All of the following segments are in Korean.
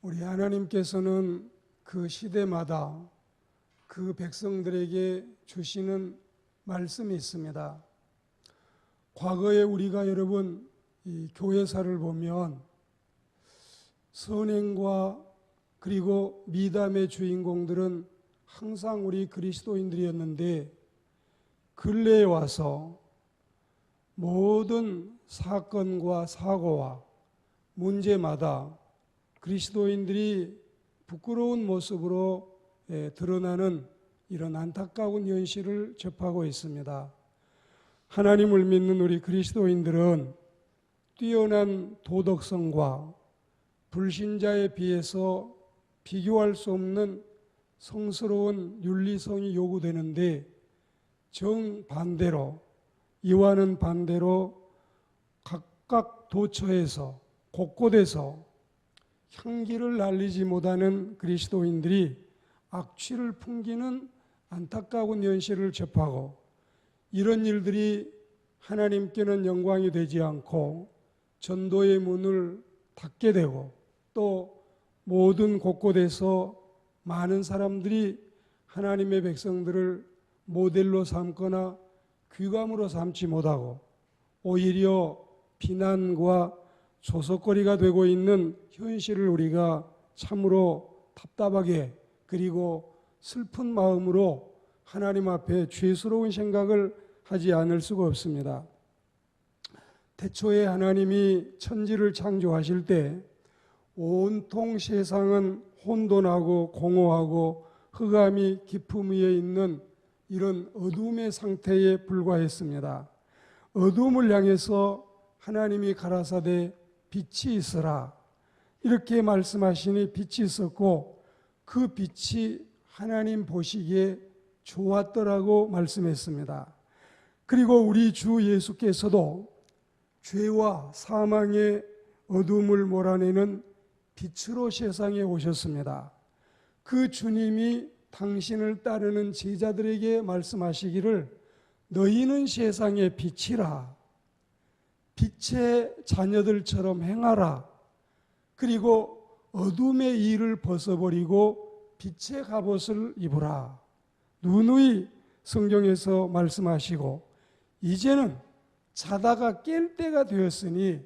우리 하나님께서는 그 시대마다 그 백성들에게 주시는 말씀이 있습니다. 과거에 우리가 여러분 이 교회사를 보면 선행과 그리고 미담의 주인공들은 항상 우리 그리스도인들이었는데, 근래에 와서 모든 사건과 사고와 문제마다 그리스도인들이 부끄러운 모습으로 드러나는 이런 안타까운 현실을 접하고 있습니다. 하나님을 믿는 우리 그리스도인들은 뛰어난 도덕성과 불신자에 비해서 비교할 수 없는 성스러운 윤리성이 요구되는데, 정반대로, 이와는 반대로 각각 도처에서 곳곳에서 향기를 날리지 못하는 그리스도인들이 악취를 풍기는 안타까운 현실을 접하고, 이런 일들이 하나님께는 영광이 되지 않고 전도의 문을 닫게 되고, 또 모든 곳곳에서 많은 사람들이 하나님의 백성들을 모델로 삼거나 귀감으로 삼지 못하고 오히려 비난과 조석거리가 되고 있는 현실을 우리가 참으로 답답하게, 그리고 슬픈 마음으로 하나님 앞에 죄스러운 생각을 하지 않을 수가 없습니다. 태초에 하나님이 천지를 창조하실 때 온통 세상은 혼돈하고 공허하고 흑암이 깊음 위에 있는 이런 어둠의 상태에 불과했습니다. 어둠을 향해서 하나님이 가라사대 빛이 있으라 이렇게 말씀하시니 빛이 있었고, 그 빛이 하나님 보시기에 좋았더라고 말씀했습니다. 그리고 우리 주 예수께서도 죄와 사망의 어둠을 몰아내는 빛으로 세상에 오셨습니다. 그 주님이 당신을 따르는 제자들에게 말씀하시기를 너희는 세상의 빛이라, 빛의 자녀들처럼 행하라, 그리고 어둠의 일을 벗어버리고 빛의 갑옷을 입으라, 누누이 성경에서 말씀하시고, 이제는 자다가 깰 때가 되었으니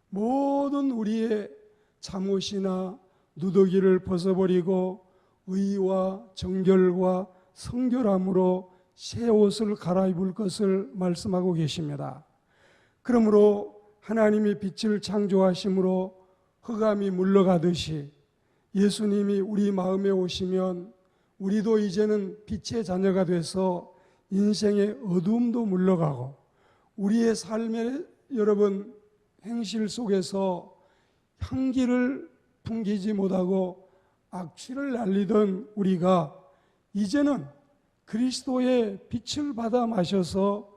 모든 우리의 잠옷이나 누더기를 벗어버리고 의와 정결과 성결함으로 새 옷을 갈아입을 것을 말씀하고 계십니다. 그러므로 하나님이 빛을 창조하심으로 흑암이 물러가듯이 예수님이 우리 마음에 오시면 우리도 이제는 빛의 자녀가 돼서 인생의 어둠도 물러가고, 우리의 삶의 여러분 행실 속에서 향기를 풍기지 못하고 악취를 날리던 우리가 이제는 그리스도의 빛을 받아 마셔서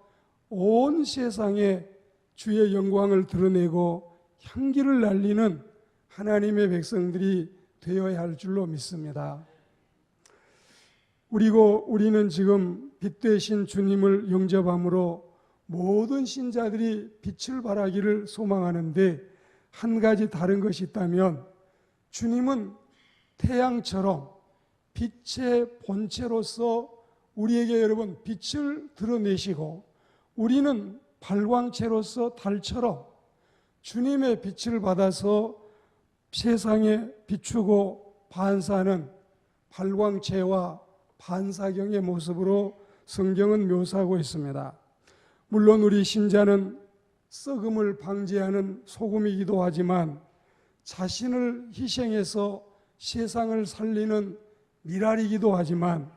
온 세상에 주의 영광을 드러내고 향기를 날리는 하나님의 백성들이 되어야 할 줄로 믿습니다. 그리고 우리는 지금 빛 되신 주님을 영접함으로 모든 신자들이 빛을 발하기를 소망하는데, 한 가지 다른 것이 있다면 주님은 태양처럼 빛의 본체로서 우리에게 여러분 빛을 드러내시고, 우리는 발광체로서 달처럼 주님의 빛을 받아서 세상에 비추고 반사하는 발광체와 반사경의 모습으로 성경은 묘사하고 있습니다. 물론 우리 신자는 썩음을 방지하는 소금이기도 하지만 자신을 희생해서 세상을 살리는 미랄이기도 하지만,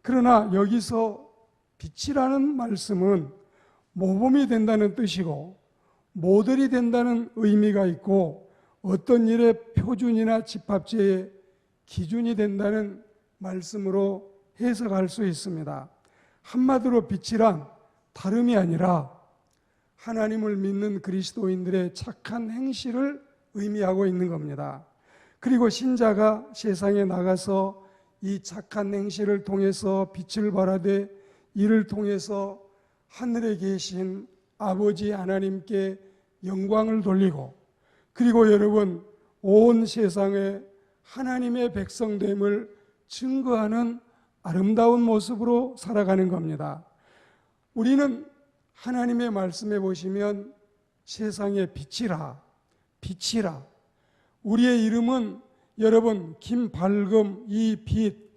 그러나 여기서 빛이라는 말씀은 모범이 된다는 뜻이고 모델이 된다는 의미가 있고, 어떤 일의 표준이나 집합제의 기준이 된다는 말씀으로 해석할 수 있습니다. 한마디로 빛이란 다름이 아니라 하나님을 믿는 그리스도인들의 착한 행실을 의미하고 있는 겁니다. 그리고 신자가 세상에 나가서 이 착한 행실을 통해서 빛을 발하되, 이를 통해서 하늘에 계신 아버지 하나님께 영광을 돌리고, 그리고 여러분 온 세상에 하나님의 백성됨을 증거하는 아름다운 모습으로 살아가는 겁니다. 우리는 하나님의 말씀에 보시면 세상의 빛이라, 빛이라. 우리의 이름은 여러분 김밝음, 이 빛,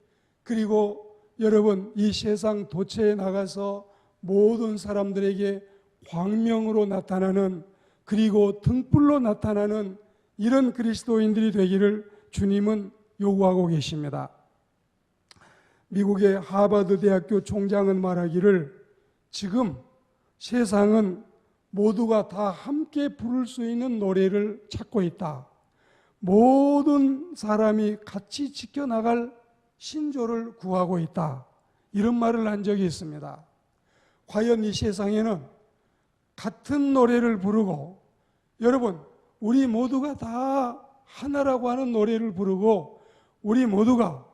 그리고 여러분 이 세상 도처에 나가서 모든 사람들에게 광명으로 나타나는, 그리고 등불로 나타나는 이런 그리스도인들이 되기를 주님은 요구하고 계십니다. 미국의 하버드 대학교 총장은 말하기를 지금 세상은 모두가 다 함께 부를 수 있는 노래를 찾고 있다. 모든 사람이 같이 지켜나갈 신조를 구하고 있다. 이런 말을 한 적이 있습니다. 과연 이 세상에는 같은 노래를 부르고, 여러분 우리 모두가 다 하나라고 하는 노래를 부르고, 우리 모두가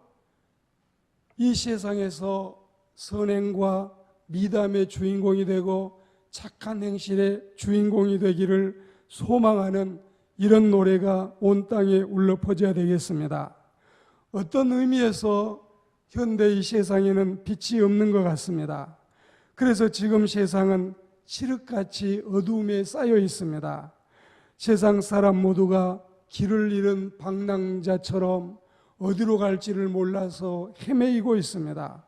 이 세상에서 선행과 미담의 주인공이 되고 착한 행실의 주인공이 되기를 소망하는 이런 노래가 온 땅에 울려 퍼져야 되겠습니다. 어떤 의미에서 현대 이 세상에는 빛이 없는 것 같습니다. 그래서 지금 세상은 칠흑같이 어두움에 쌓여 있습니다. 세상 사람 모두가 길을 잃은 방랑자처럼 어디로 갈지를 몰라서 헤매이고 있습니다.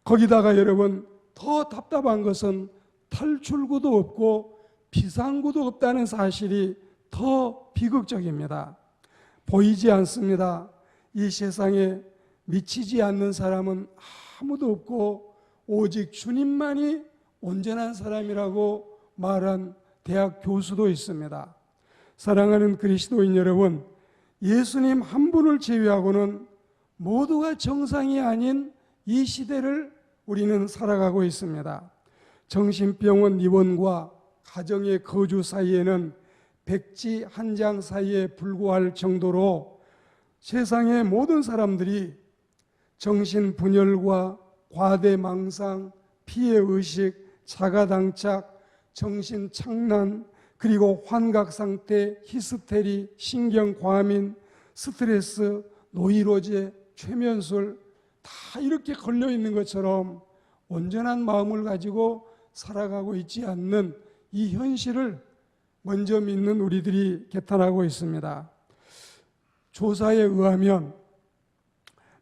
거기다가 여러분 더 답답한 것은 탈출구도 없고 비상구도 없다는 사실이 더 비극적입니다. 보이지 않습니다. 이 세상에 미치지 않는 사람은 아무도 없고 오직 주님만이 온전한 사람이라고 말한 대학 교수도 있습니다. 사랑하는 그리스도인 여러분, 예수님 한 분을 제외하고는 모두가 정상이 아닌 이 시대를 우리는 살아가고 있습니다. 정신병원 입원과 가정의 거주 사이에는 백지 한 장 사이에 불과할 정도로 세상의 모든 사람들이 정신분열과 과대망상, 피해의식, 자가당착, 정신착란, 그리고 환각상태, 히스테리, 신경과민, 스트레스, 노이로제, 최면술 다 이렇게 걸려있는 것처럼 온전한 마음을 가지고 살아가고 있지 않는 이 현실을 먼저 믿는 우리들이 개탄하고 있습니다. 조사에 의하면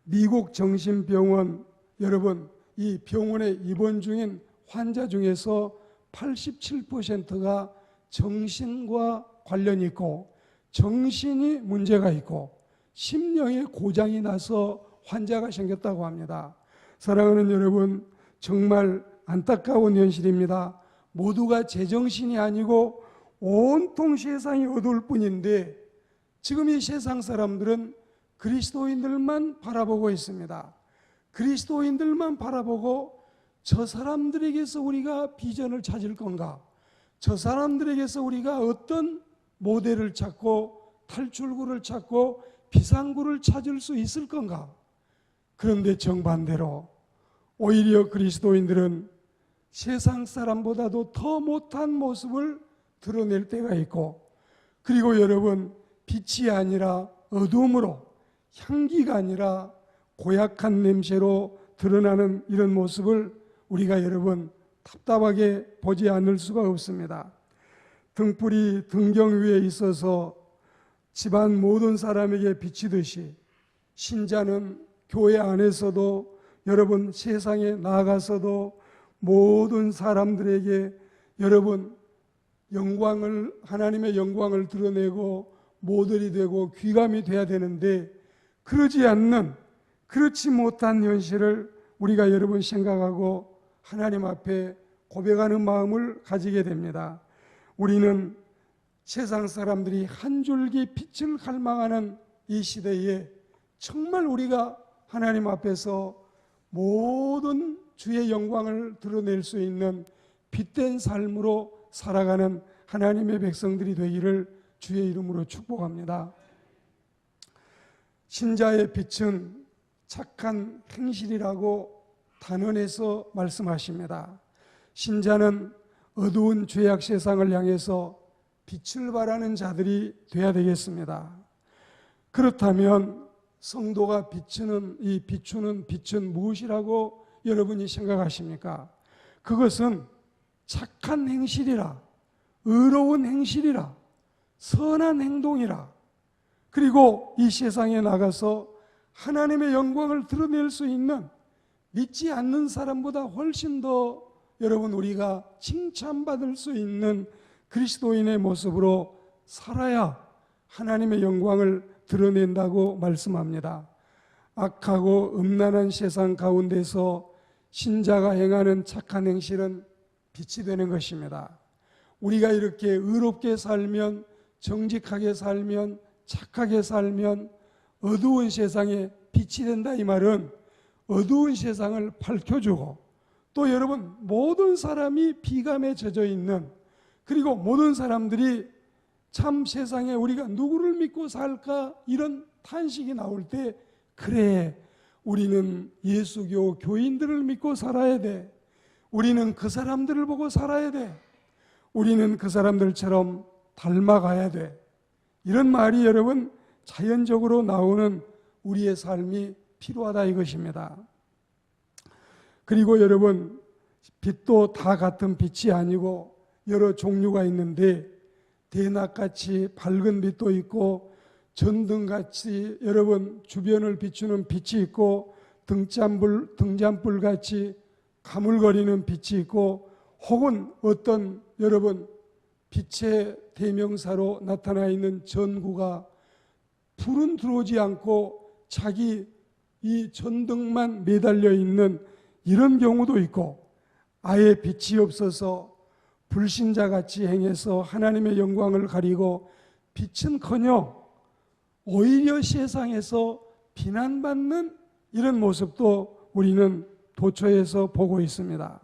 미국 정신병원, 여러분 이 병원에 입원 중인 환자 중에서 87%가 정신과 관련이 있고 정신이 문제가 있고 심령의 고장이 나서 환자가 생겼다고 합니다. 사랑하는 여러분, 정말 안타까운 현실입니다. 모두가 제정신이 아니고 온통 세상이 어두울 뿐인데 지금 이 세상 사람들은 그리스도인들만 바라보고 있습니다. 그리스도인들만 바라보고 저 사람들에게서 우리가 비전을 찾을 건가? 저 사람들에게서 우리가 어떤 모델을 찾고 탈출구를 찾고 비상구를 찾을 수 있을 건가? 그런데 정반대로 오히려 그리스도인들은 세상 사람보다도 더 못한 모습을 드러낼 때가 있고, 그리고 여러분 빛이 아니라 어두움으로, 향기가 아니라 고약한 냄새로 드러나는 이런 모습을 우리가 여러분 답답하게 보지 않을 수가 없습니다. 등불이 등경 위에 있어서 집안 모든 사람에게 비치듯이 신자는 교회 안에서도 여러분 세상에 나가서도 모든 사람들에게 여러분 영광을, 하나님의 영광을 드러내고 모델이 되고 귀감이 돼야 되는데 그러지 않는, 그렇지 못한 현실을 우리가 여러분 생각하고 하나님 앞에 고백하는 마음을 가지게 됩니다. 우리는 세상 사람들이 한 줄기 빛을 갈망하는 이 시대에 정말 우리가 하나님 앞에서 모든 주의 영광을 드러낼 수 있는 빛된 삶으로 살아가는 하나님의 백성들이 되기를 주의 이름으로 축복합니다. 신자의 빛은 착한 행실이라고 단언해서 말씀하십니다. 신자는 어두운 죄악 세상을 향해서 빛을 발하는 자들이 되어야 되겠습니다. 그렇다면 성도가 비추는 이 비추는 빛은 무엇이라고 여러분이 생각하십니까? 그것은 착한 행실이라, 의로운 행실이라, 선한 행동이라, 그리고 이 세상에 나가서 하나님의 영광을 드러낼 수 있는, 믿지 않는 사람보다 훨씬 더 여러분 우리가 칭찬받을 수 있는 그리스도인의 모습으로 살아야 하나님의 영광을 드러낸다고 말씀합니다. 악하고 음란한 세상 가운데서 신자가 행하는 착한 행실은 빛이 되는 것입니다. 우리가 이렇게 의롭게 살면, 정직하게 살면, 착하게 살면 어두운 세상에 빛이 된다. 이 말은 어두운 세상을 밝혀주고, 또 여러분 모든 사람이 비감에 젖어 있는, 그리고 모든 사람들이 참 세상에 우리가 누구를 믿고 살까 이런 탄식이 나올 때, 그래 우리는 예수교 교인들을 믿고 살아야 돼, 우리는 그 사람들을 보고 살아야 돼, 우리는 그 사람들처럼 닮아가야 돼, 이런 말이 여러분 자연적으로 나오는 우리의 삶이 필요하다 이것입니다. 그리고 여러분, 빛도 다 같은 빛이 아니고 여러 종류가 있는데, 대낮같이 밝은 빛도 있고, 전등같이 여러분 주변을 비추는 빛이 있고, 등잔불같이 가물거리는 빛이 있고, 혹은 어떤 여러분 빛의 대명사로 나타나 있는 전구가 불은 들어오지 않고 자기 이 전등만 매달려 있는 이런 경우도 있고, 아예 빛이 없어서 불신자같이 행해서 하나님의 영광을 가리고 빛은커녕 오히려 세상에서 비난받는 이런 모습도 우리는 도처에서 보고 있습니다.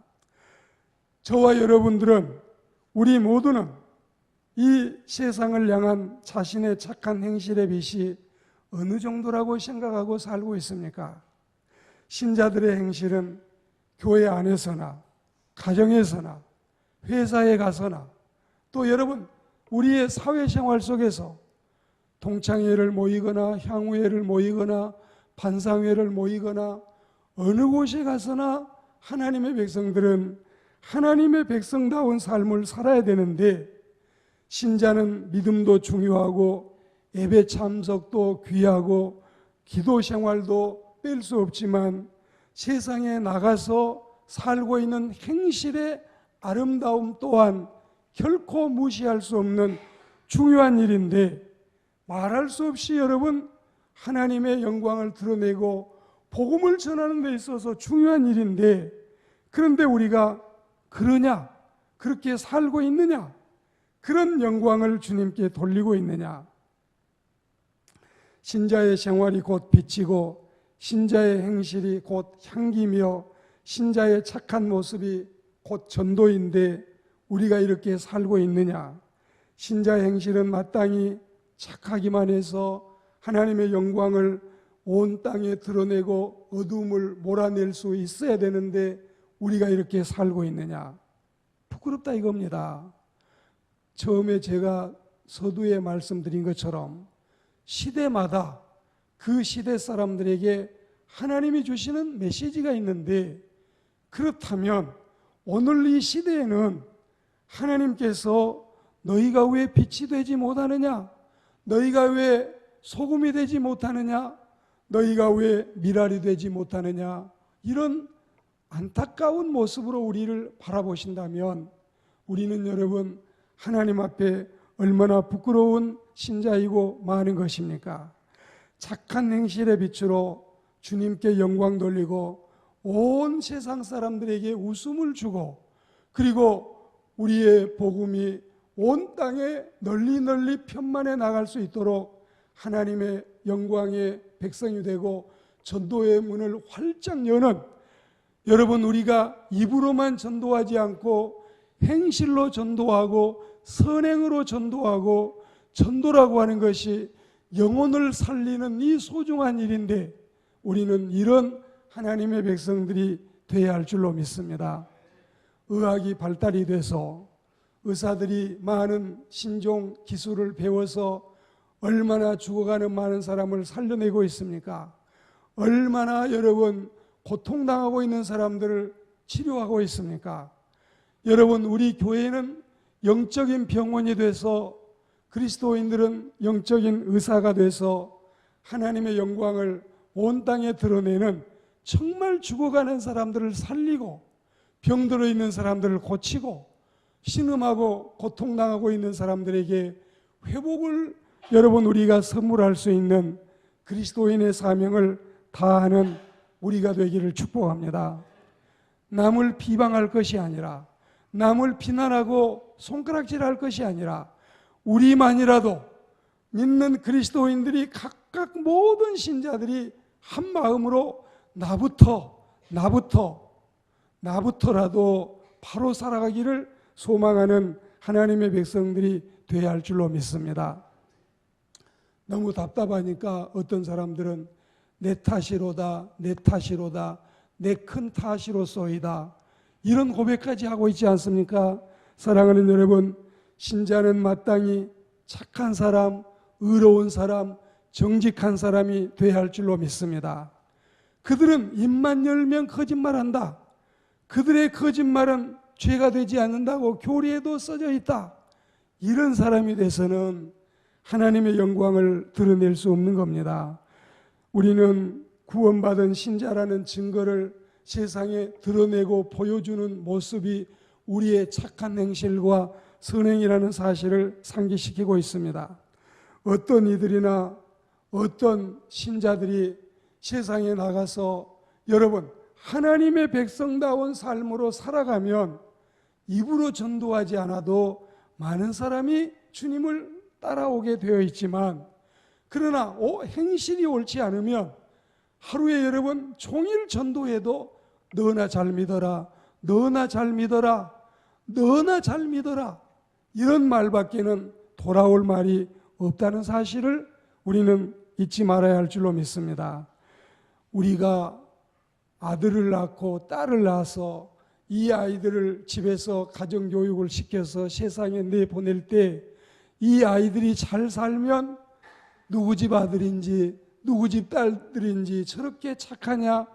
저와 여러분들은, 우리 모두는 이 세상을 향한 자신의 착한 행실의 빛이 어느 정도라고 생각하고 살고 있습니까? 신자들의 행실은 교회 안에서나 가정에서나 회사에 가서나, 또 여러분 우리의 사회생활 속에서 동창회를 모이거나 향후회를 모이거나 반상회를 모이거나 어느 곳에 가서나 하나님의 백성들은 하나님의 백성다운 삶을 살아야 되는데, 신자는 믿음도 중요하고 예배 참석도 귀하고 기도 생활도 뺄 수 없지만, 세상에 나가서 살고 있는 행실의 아름다움 또한 결코 무시할 수 없는 중요한 일인데, 말할 수 없이 여러분 하나님의 영광을 드러내고 복음을 전하는 데 있어서 중요한 일인데, 그런데 우리가 그러냐, 그렇게 살고 있느냐, 그런 영광을 주님께 돌리고 있느냐. 신자의 생활이 곧 빛이고, 신자의 행실이 곧 향기며, 신자의 착한 모습이 곧 전도인데, 우리가 이렇게 살고 있느냐. 신자의 행실은 마땅히 착하기만 해서 하나님의 영광을 온 땅에 드러내고 어둠을 몰아낼 수 있어야 되는데, 우리가 이렇게 살고 있느냐. 부끄럽다 이겁니다. 처음에 제가 서두에 말씀드린 것처럼 시대마다 그 시대 사람들에게 하나님이 주시는 메시지가 있는데, 그렇다면 오늘 이 시대에는 하나님께서 너희가 왜 빛이 되지 못하느냐, 너희가 왜 소금이 되지 못하느냐, 너희가 왜 미랄이 되지 못하느냐, 이런 안타까운 모습으로 우리를 바라보신다면, 우리는 여러분 하나님 앞에 얼마나 부끄러운 신자이고 많은 것입니까? 착한 행실의 빛으로 주님께 영광 돌리고 온 세상 사람들에게 웃음을 주고, 그리고 우리의 복음이 온 땅에 널리 널리 편만해 나갈 수 있도록 하나님의 영광의 백성이 되고 전도의 문을 활짝 여는, 여러분 우리가 입으로만 전도하지 않고 행실로 전도하고 선행으로 전도하고, 전도라고 하는 것이 영혼을 살리는 이 소중한 일인데, 우리는 이런 하나님의 백성들이 되어야 할 줄로 믿습니다. 의학이 발달이 돼서 의사들이 많은 신종 기술을 배워서 얼마나 죽어가는 많은 사람을 살려내고 있습니까? 얼마나 여러분 고통당하고 있는 사람들을 치료하고 있습니까? 여러분, 우리 교회는 영적인 병원이 돼서, 그리스도인들은 영적인 의사가 돼서 하나님의 영광을 온 땅에 드러내는, 정말 죽어가는 사람들을 살리고 병들어 있는 사람들을 고치고 신음하고 고통당하고 있는 사람들에게 회복을 여러분 우리가 선물할 수 있는 그리스도인의 사명을 다하는 우리가 되기를 축복합니다. 남을 비방할 것이 아니라, 남을 비난하고 손가락질할 것이 아니라, 우리만이라도 믿는 그리스도인들이 각각 모든 신자들이 한 마음으로 나부터라도 바로 살아가기를 소망하는 하나님의 백성들이 되어야 할 줄로 믿습니다. 너무 답답하니까 어떤 사람들은 내 탓이로다, 내 큰 탓이로소이다, 이런 고백까지 하고 있지 않습니까? 사랑하는 여러분, 신자는 마땅히 착한 사람, 의로운 사람, 정직한 사람이 되어야 할 줄로 믿습니다. 그들은 입만 열면 거짓말한다. 그들의 거짓말은 죄가 되지 않는다고 교리에도 써져 있다. 이런 사람이 돼서는 하나님의 영광을 드러낼 수 없는 겁니다. 우리는 구원받은 신자라는 증거를 세상에 드러내고 보여주는 모습이 우리의 착한 행실과 선행이라는 사실을 상기시키고 있습니다. 어떤 이들이나 어떤 신자들이 세상에 나가서 여러분 하나님의 백성다운 삶으로 살아가면 입으로 전도하지 않아도 많은 사람이 주님을 따라오게 되어 있지만, 그러나 행실이 옳지 않으면 하루에 여러분 종일 전도해도 너나 잘 믿어라, 너나 잘 믿어라, 너나 잘 믿어라, 이런 말밖에는 돌아올 말이 없다는 사실을 우리는 잊지 말아야 할 줄로 믿습니다. 우리가 아들을 낳고 딸을 낳아서 이 아이들을 집에서 가정교육을 시켜서 세상에 내보낼 때 이 아이들이 잘 살면 누구 집 아들인지 누구 집 딸들인지 저렇게 착하냐,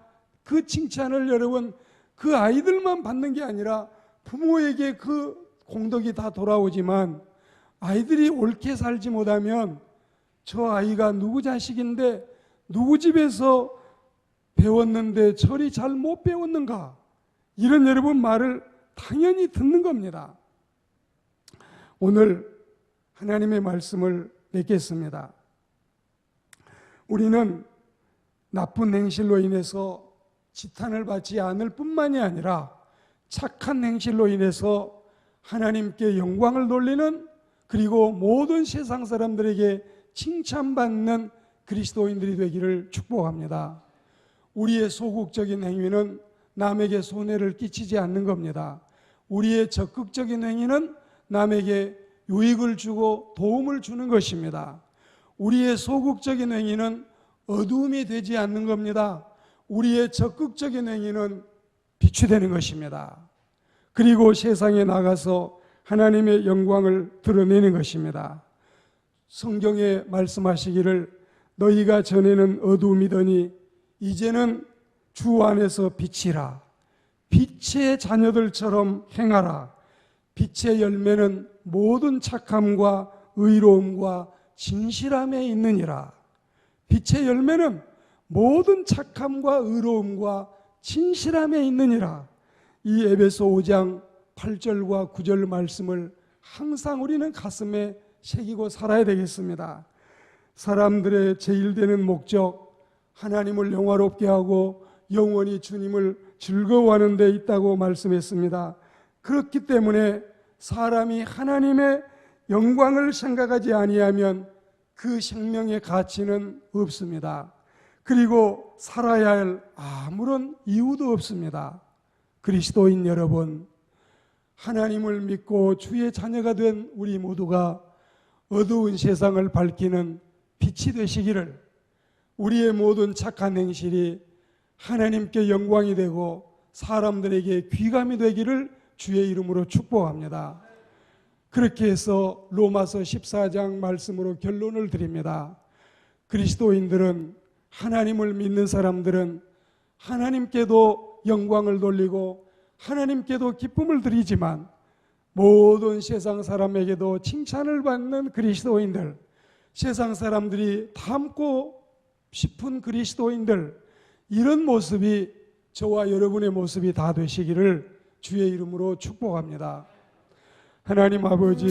그 칭찬을 여러분 그 아이들만 받는 게 아니라 부모에게 그 공덕이 다 돌아오지만, 아이들이 옳게 살지 못하면 저 아이가 누구 자식인데 누구 집에서 배웠는데 저리 잘 못 배웠는가, 이런 여러분 말을 당연히 듣는 겁니다. 오늘 하나님의 말씀을 맺겠습니다. 우리는 나쁜 행실로 인해서 지탄을 받지 않을 뿐만이 아니라 착한 행실로 인해서 하나님께 영광을 돌리는, 그리고 모든 세상 사람들에게 칭찬받는 그리스도인들이 되기를 축복합니다. 우리의 소극적인 행위는 남에게 손해를 끼치지 않는 겁니다. 우리의 적극적인 행위는 남에게 유익을 주고 도움을 주는 것입니다. 우리의 소극적인 행위는 어두움이 되지 않는 겁니다. 우리의 적극적인 행위는 빛이 되는 것입니다. 그리고 세상에 나가서 하나님의 영광을 드러내는 것입니다. 성경에 말씀하시기를 너희가 전에는 어두움이더니 이제는 주 안에서 빛이라. 빛의 자녀들처럼 행하라. 빛의 열매는 모든 착함과 의로움과 진실함에 있느니라. 빛의 열매는 모든 착함과 의로움과 진실함에 있느니라. 이 에베소 5장 8절과 9절 말씀을 항상 우리는 가슴에 새기고 살아야 되겠습니다. 사람들의 제일 되는 목적, 하나님을 영화롭게 하고 영원히 주님을 즐거워하는 데 있다고 말씀했습니다. 그렇기 때문에 사람이 하나님의 영광을 생각하지 아니하면 그 생명의 가치는 없습니다. 그리고 살아야 할 아무런 이유도 없습니다. 그리스도인 여러분, 하나님을 믿고 주의 자녀가 된 우리 모두가 어두운 세상을 밝히는 빛이 되시기를, 우리의 모든 착한 행실이 하나님께 영광이 되고 사람들에게 귀감이 되기를 주의 이름으로 축복합니다. 그렇게 해서 로마서 14장 말씀으로 결론을 드립니다. 그리스도인들은, 하나님을 믿는 사람들은 하나님께도 영광을 돌리고 하나님께도 기쁨을 드리지만 모든 세상 사람에게도 칭찬을 받는 그리스도인들, 세상 사람들이 닮고 싶은 그리스도인들, 이런 모습이 저와 여러분의 모습이 다 되시기를 주의 이름으로 축복합니다. 하나님 아버지,